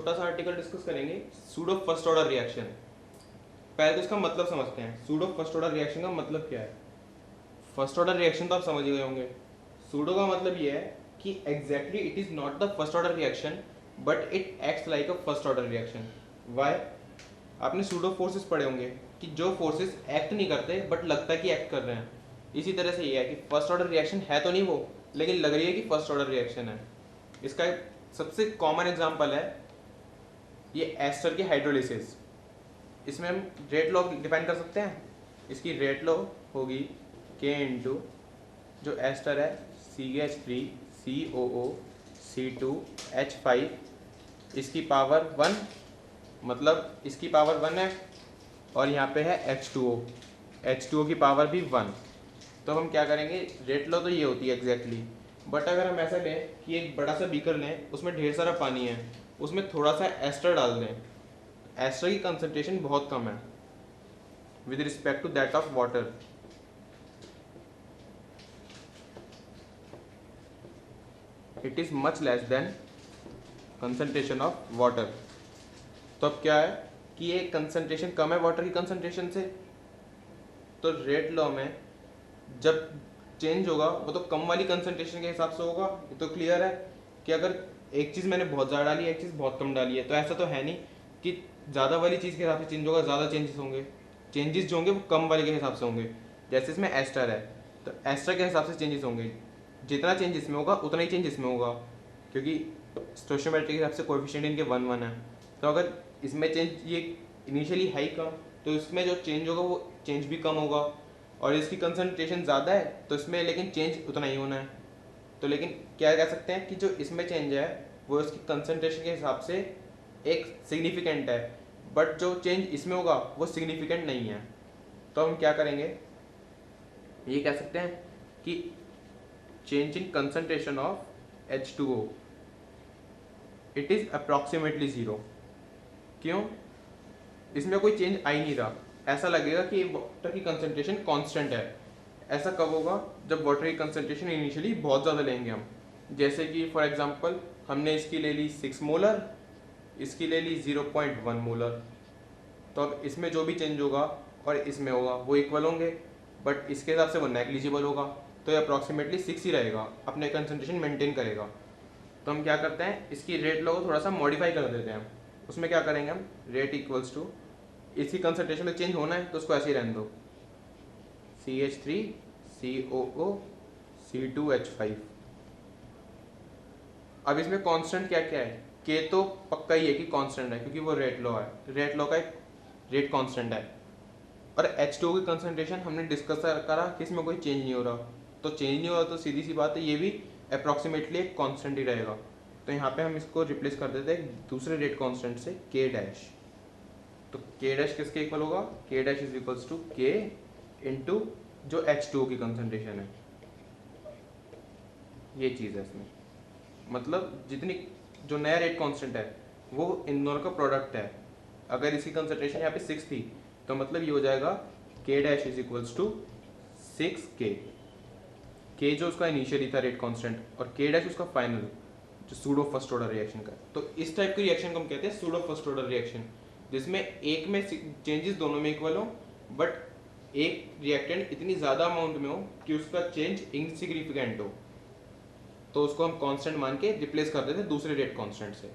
छोटा सा article discuss करेंगे, सूडो फर्स्ट ऑर्डर रिएक्शन। पहले तो इसका मतलब समझते हैं, सूडो फर्स्ट ऑर्डर रिएक्शन का मतलब क्या है। फर्स्ट ऑर्डर रिएक्शन तो आप समझ गए होंगे। सूडो का मतलब ये है कि exactly it is not the first order reaction but it acts like a first order reaction. Why? आपने सूडो फोर्सेस पढ़े होंगे कि जो फोर्सेस एक्ट नहीं करते बट लगता है कि एक्ट कर रहे हैं। इसी तरह से ये है कि फर्स्ट ऑर्डर रिएक्शन है तो नहीं वो, लेकिन लग रही है कि फर्स्ट ऑर्डर रिएक्शन है। इसका एक सबसे कॉमन एग्जांपल है ये एस्टर की हाइड्रोलिसिस। इसमें हम रेट लॉ डिफाइन कर सकते हैं। इसकी रेट लॉ होगी के इंटू जो एस्टर है CH3COO C2H5, इसकी पावर 1, मतलब इसकी पावर 1 है, और यहाँ पे है H2O की पावर भी 1। तो हम क्या करेंगे, रेट लॉ तो ये होती है एग्जैक्टली, बट अगर हम ऐसा लें कि एक बड़ा सा बीकर लें, उसमें ढेर सारा पानी है, उसमें थोड़ा सा एस्टर डाल दें। एस्टर की कंसंट्रेशन बहुत कम है with respect to that of water. It is much less than concentration of water. तो अब क्या है कि ये कंसंट्रेशन कम है वाटर की कंसंट्रेशन से, तो रेट लॉ में जब चेंज होगा वो तो कम वाली कंसंट्रेशन के हिसाब से होगा। ये तो क्लियर है कि अगर एक चीज़ मैंने बहुत ज़्यादा डाली है, एक चीज़ बहुत कम डाली है, तो ऐसा तो है नहीं कि ज़्यादा वाली चीज़ के हिसाब से चेंज होगा, ज़्यादा चेंजेस होंगे। चेंजेस जो होंगे वो कम वाले के हिसाब से होंगे। जैसे इसमें एस्टर है तो एस्टर के हिसाब से चेंजेस होंगे, जितना चेंज इसमें होगा उतना ही चेंज इसमें होगा, क्योंकि स्टोइशियोमेट्रिक के हिसाब से कोएफिशिएंट इनके 1 1 है। तो अगर इसमें चेंज ये इनिशियली हाई कम, तो इसमें जो चेंज होगा वो चेंज भी कम होगा, और इसकी कंसंट्रेशन ज़्यादा है तो इसमें लेकिन चेंज उतना ही होना है। तो लेकिन क्या कह सकते हैं कि जो इसमें चेंज है वो इसकी कंसंट्रेशन के हिसाब से एक सिग्निफिकेंट है, बट जो चेंज इसमें होगा वो सिग्निफिकेंट नहीं है। तो हम क्या करेंगे, ये कह सकते हैं कि change in concentration of H2O it is approximately zero. क्यों? इसमें कोई चेंज आ ही नहीं रहा, ऐसा लगेगा कि वाटर की कंसंट्रेशन कांस्टेंट है। ऐसा कब होगा, जब वाटर की कंसंट्रेशन इनिशियली बहुत ज़्यादा लेंगे हम। जैसे कि फॉर एग्जांपल हमने इसकी ले ली 6 मोलर, इसकी ले ली 0.1 मोलर, तो अब इसमें जो भी चेंज होगा और इसमें होगा वो इक्वल होंगे, बट इसके हिसाब से वो नेग्लिजिबल होगा, तो ये अप्रॉक्सीमेटली 6 ही रहेगा, अपने कंसंट्रेशन मेंटेन करेगा। तो हम क्या करते हैं, इसकी रेट लॉ को थोड़ा सा मॉडिफाई कर देते हैं। उसमें क्या करेंगे हम, रेट इक्वल्स टू इसकी कंसंट्रेशन में चेंज होना है तो उसको ऐसे ही रहने दो, CH3COO C2H5। अब इसमें कांस्टेंट क्या क्या है, के तो पक्का ही है कि कांस्टेंट है क्योंकि वो रेट लॉ है, रेट लॉ का एक रेट कांस्टेंट है। और H2O की कंसंट्रेशन हमने डिस्कस करा कि इसमें कोई चेंज नहीं हो रहा, तो चेंज नहीं हो रहा तो सीधी सी बात है ये भी अप्रॉक्सीमेटली एक कांस्टेंट ही रहेगा। तो यहाँ पे हम इसको रिप्लेस कर देते हैं दूसरे रेट कांस्टेंट से, के डैश। तो के डैश किसके इक्वल होगा, के डैश इज इक्वल्स टू के इंटू जो H2O की कंसंट्रेशन है। ये चीज़ है इसमें, मतलब जितनी जो नया रेट कांस्टेंट है वो इन दोनों का प्रोडक्ट है। अगर इसकी कंसंट्रेशन यहाँ पे 6 थी तो मतलब ये हो जाएगा के dash is equals to 6K। के जो उसका इनिशियली था रेट कांस्टेंट और के डैश उसका फाइनल जो सूडो फर्स्ट ऑर्डर रिएक्शन का। तो इस टाइप की रिएक्शन को हम कहते हैं सूडो फर्स्ट ऑर्डर रिएक्शन, जिसमें एक में चेंजेस दोनों में इक्वल हो, बट एक रिएक्टेंट इतनी ज़्यादा अमाउंट में हो कि उसका चेंज इनसिग्निफिकेंट हो, तो उसको हम कांस्टेंट मान के रिप्लेस कर देते हैं दूसरे रेट कांस्टेंट से।